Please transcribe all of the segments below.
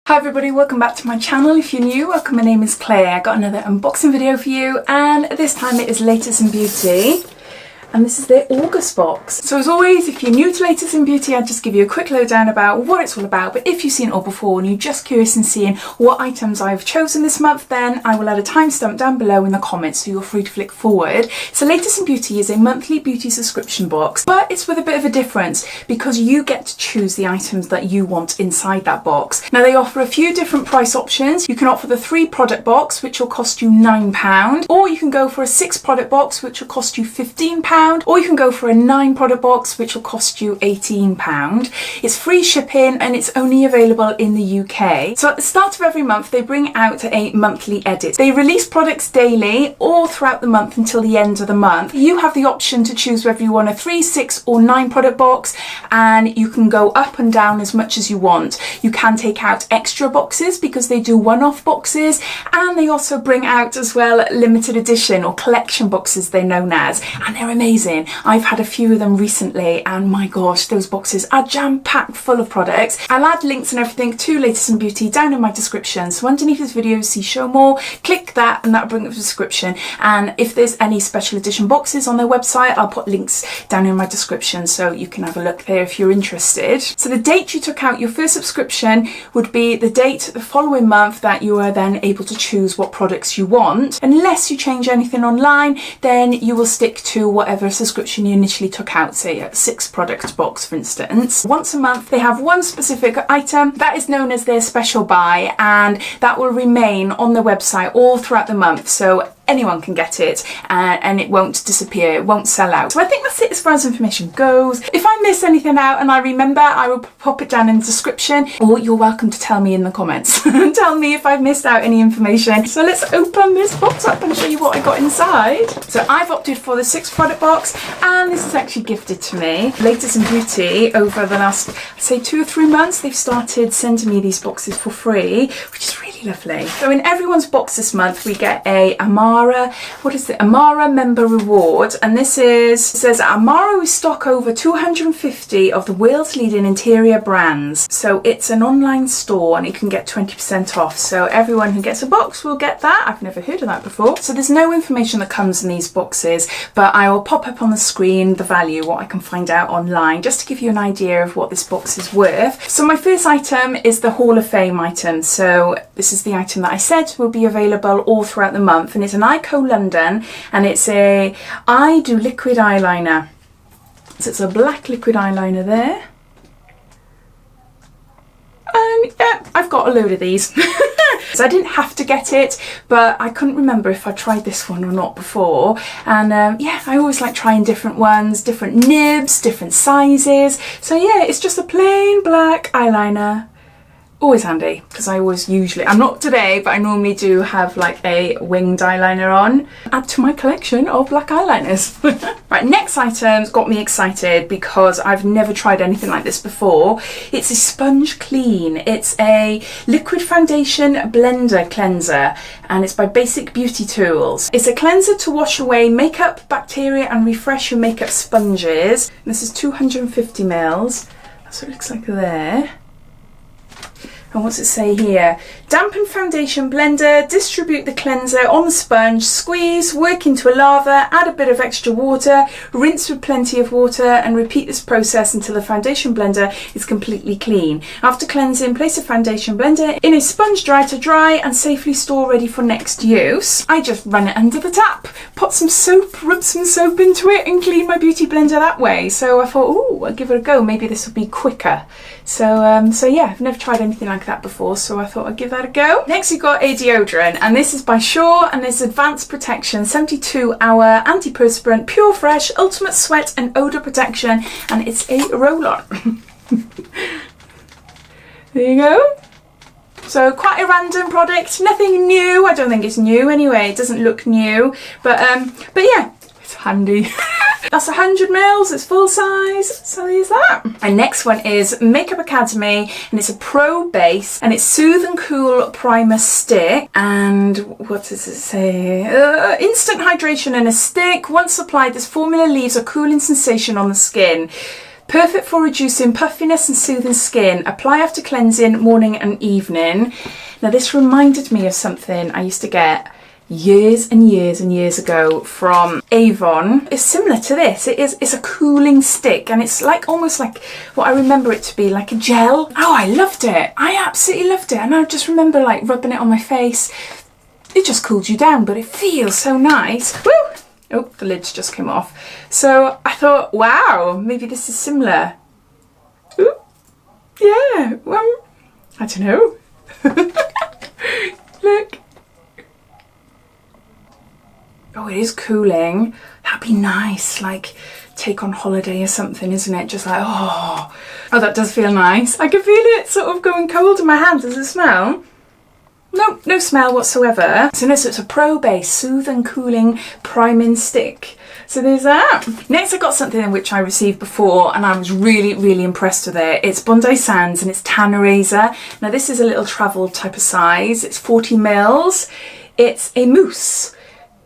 Hi everybody, welcome back to my channel. If you're new, welcome. My name is Claire. I got another unboxing video for you, and this time it is Latest in Beauty. And this is their August box. So as always, if you're new to Latest in Beauty, I'll just give you a quick lowdown about what it's all about. But if you've seen it all before and you're just curious in seeing what items I've chosen this month, then I will add a timestamp down below in the comments, so you're free to flick forward. So Latest in Beauty is a monthly beauty subscription box, but it's with a bit of a difference because you get to choose the items that you want inside that box. Now they offer a few different price options. You can opt for the 3 product box, which will cost you £9, or you can go for a 6 product box, which will cost you £15. Or you can go for a 9 product box, which will cost you £18. It's free shipping and it's only available in the UK. So at the start of every month, they bring out a monthly edit. They release products daily or throughout the month until the end of the month. You have the option to choose whether you want a 3, 6 or 9 product box, and you can go up and down as much as you want. You can take out extra boxes because they do one-off boxes, and they also bring out as well limited edition or collection boxes, they're known as, and they're amazing. I've had a few of them recently, and my gosh, those boxes are jam-packed full of products. I'll add links and everything to Latest in Beauty down in my description. So underneath this video, see show more, click that and that'll bring up the description. And if there's any special edition boxes on their website, I'll put links down in my description so you can have a look there if you're interested. So the date you took out your first subscription would be the date the following month that you are then able to choose what products you want. Unless you change anything online, then you will stick to whatever subscription you initially took out, say a 6 product box for instance. Once a month they have one specific item that is known as their special buy, and that will remain on the website all throughout the month, so anyone can get it and it won't disappear, it won't sell out. So I think that's it as far as information goes. If I miss anything out and I remember, I will pop it down in the description, or you're welcome to tell me in the comments. Tell me if I've missed out any information. So let's open this box up and show you what I got inside. So I've opted for the 6 product box, and this is actually gifted to me. Latest in Beauty, over the last, I'd say 2 or 3 months, they've started sending me these boxes for free, which is really lovely. So in everyone's box this month, we get a Amara member reward, and this is, it says Amara, we stock over 250 of the world's leading interior brands. So it's an online store and you can get 20% off. So everyone who gets a box will get that. I've never heard of that before. So there's no information that comes in these boxes, but I will pop up on the screen the value, what I can find out online, just to give you an idea of what this box is worth. So my first item is the Hall of Fame item. So this is the item that I said will be available all throughout the month, and it's an London, and it's a I Do liquid eyeliner. So it's a black liquid eyeliner there, and yeah, I've got a load of these. So I didn't have to get it, but I couldn't remember if I tried this one or not before, and yeah, I always like trying different ones, different nibs, different sizes. So yeah, it's just a plain black eyeliner. Always handy, because I always I'm not today, but I normally do have like a winged eyeliner on. Add to my collection of black eyeliners. Right, next item's got me excited because I've never tried anything like this before. It's a Sponge Clean. It's a liquid foundation blender cleanser, and it's by Basic Beauty Tools. It's a cleanser to wash away makeup, bacteria and refresh your makeup sponges. This is 250 ml. That's what it looks like there. And what's it say here? Dampen foundation blender, distribute the cleanser on the sponge, squeeze, work into a lather, add a bit of extra water, rinse with plenty of water, and repeat this process until the foundation blender is completely clean. After cleansing, place the foundation blender in a sponge dryer to dry and safely store ready for next use. I just run it under the tap, put some soap, rub some soap into it and clean my beauty blender that way. So I thought, oh, I'll give it a go. Maybe this will be quicker. So yeah, I've never tried anything like that before, so I thought I'd give that a go. Next we've got a deodorant, and this is by Shaw, and it's Advanced Protection 72-hour antiperspirant, pure fresh, ultimate sweat and odour protection, and it's a roll-on. There you go. So quite a random product, nothing new. I don't think it's new anyway, it doesn't look new, but yeah, it's handy. That's 100 ml, it's full size, so there's that. And next one is Makeup Academy, and it's a pro base, and it's Soothe and Cool Primer Stick. And what does it say? Instant hydration in a stick. Once applied, this formula leaves a cooling sensation on the skin. Perfect for reducing puffiness and soothing skin. Apply after cleansing, morning and evening. Now this reminded me of something I used to get years and years and years ago from Avon. It's similar to this. It's a cooling stick, and it's like almost like what I remember it to be, like a gel. Oh, I loved it. I absolutely loved it. And I just remember like rubbing it on my face. It just cools you down, but it feels so nice. Woo! Oh, the lids just came off. So I thought, wow, maybe this is similar. Ooh, yeah, well, I don't know. Look. Oh, it is cooling. That'd be nice, like take on holiday or something, isn't it? Just like, oh, that does feel nice. I can feel it sort of going cold in my hands. Does it smell? No, no smell whatsoever. So this, it's a pro-base Soothe and Cooling Priming Stick. So there's that. Next I got something which I received before and I was really, really impressed with it. It's Bondi Sands and it's Tan Eraser. Now this is a little travel type of size. It's 40 mils. It's a mousse.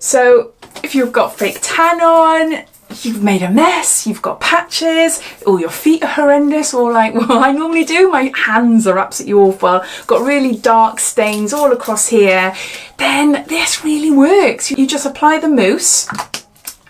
So if you've got fake tan on, you've made a mess, you've got patches, or your feet are horrendous, or like what I normally do, my hands are absolutely awful, got really dark stains all across here, then this really works. You just apply the mousse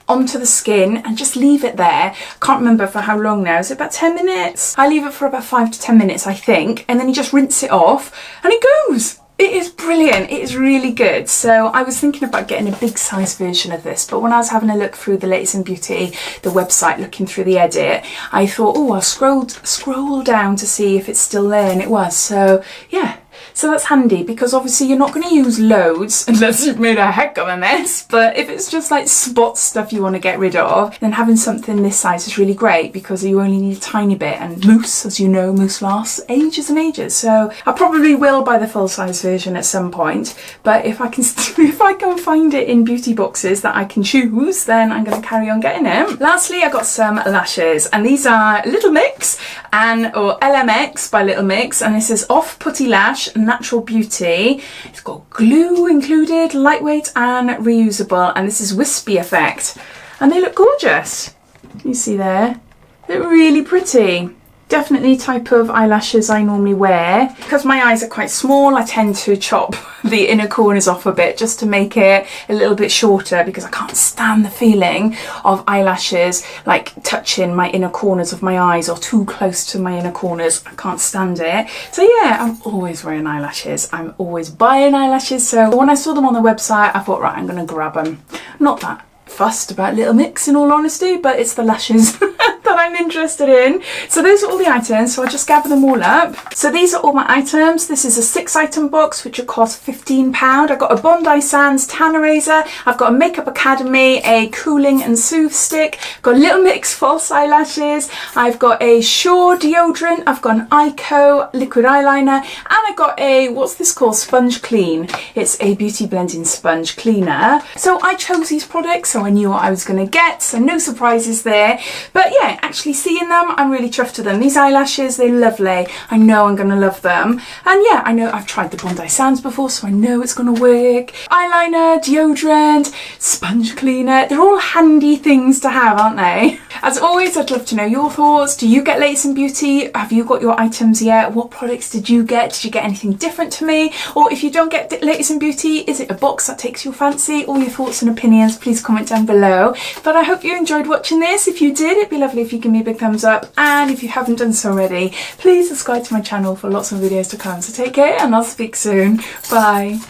onto the skin and just leave it there. Can't remember for how long now. Is it about 10 minutes? I leave it for about 5 to 10 minutes, I think, and then you just rinse it off and it goes. It is brilliant. It is really good. So I was thinking about getting a big size version of this, but when I was having a look through the Latest in Beauty, the website, looking through the edit, I thought, oh, I'll scroll down to see if it's still there, and it was. So yeah. So that's handy because obviously you're not going to use loads unless you've made a heck of a mess, but if it's just like spot stuff you want to get rid of, then having something this size is really great because you only need a tiny bit, and mousse, as you know, mousse lasts ages and ages. So I probably will buy the full size version at some point, but if I can find it in beauty boxes that I can choose, then I'm going to carry on getting it. Lastly, I got some lashes, and these are Little Mix or LMX by Little Mix, and this is Off Putty Lash Natural Beauty. It's got glue included, lightweight and reusable, and this is wispy effect, and they look gorgeous. You see there, they're really pretty. Definitely type of eyelashes I normally wear. Because my eyes are quite small, I tend to chop the inner corners off a bit just to make it a little bit shorter, because I can't stand the feeling of eyelashes like touching my inner corners of my eyes or too close to my inner corners. I can't stand it. So yeah, I'm always wearing eyelashes. I'm always buying eyelashes. So when I saw them on the website, I thought, right, I'm going to grab them. Not that fussed about Little Mix in all honesty, but it's the lashes that I'm interested in. So those are all the items, so I'll just gather them all up. So these are all my items. This is a 6-item box which will cost £15. I got a Bondi Sands Tan Eraser, I've got a Makeup Academy, a Cooling and Soothe Stick, got Little Mix false eyelashes, I've got a Sure deodorant, I've got an Ico liquid eyeliner, and I got a, what's this called, Sponge Clean. It's a beauty blending sponge cleaner. So I chose these products, so I knew what I was going to get, so no surprises there. But yeah, actually seeing them, I'm really chuffed with them. These eyelashes, they're lovely. I know I'm going to love them. And yeah, I know I've tried the Bondi Sands before, so I know it's going to work. Eyeliner, deodorant, sponge cleaner, they're all handy things to have, aren't they? As always, I'd love to know your thoughts. Do you get Latest in Beauty? Have you got your items yet? What products did you get? Did you get anything different to me? Or if you don't get Latest in Beauty, is it a box that takes your fancy? All your thoughts and opinions, please comment down below. But I hope you enjoyed watching this. If you did, it'd be lovely if you give me a big thumbs up, and if you haven't done so already, please subscribe to my channel for lots of videos to come. So take care, and I'll speak soon. Bye.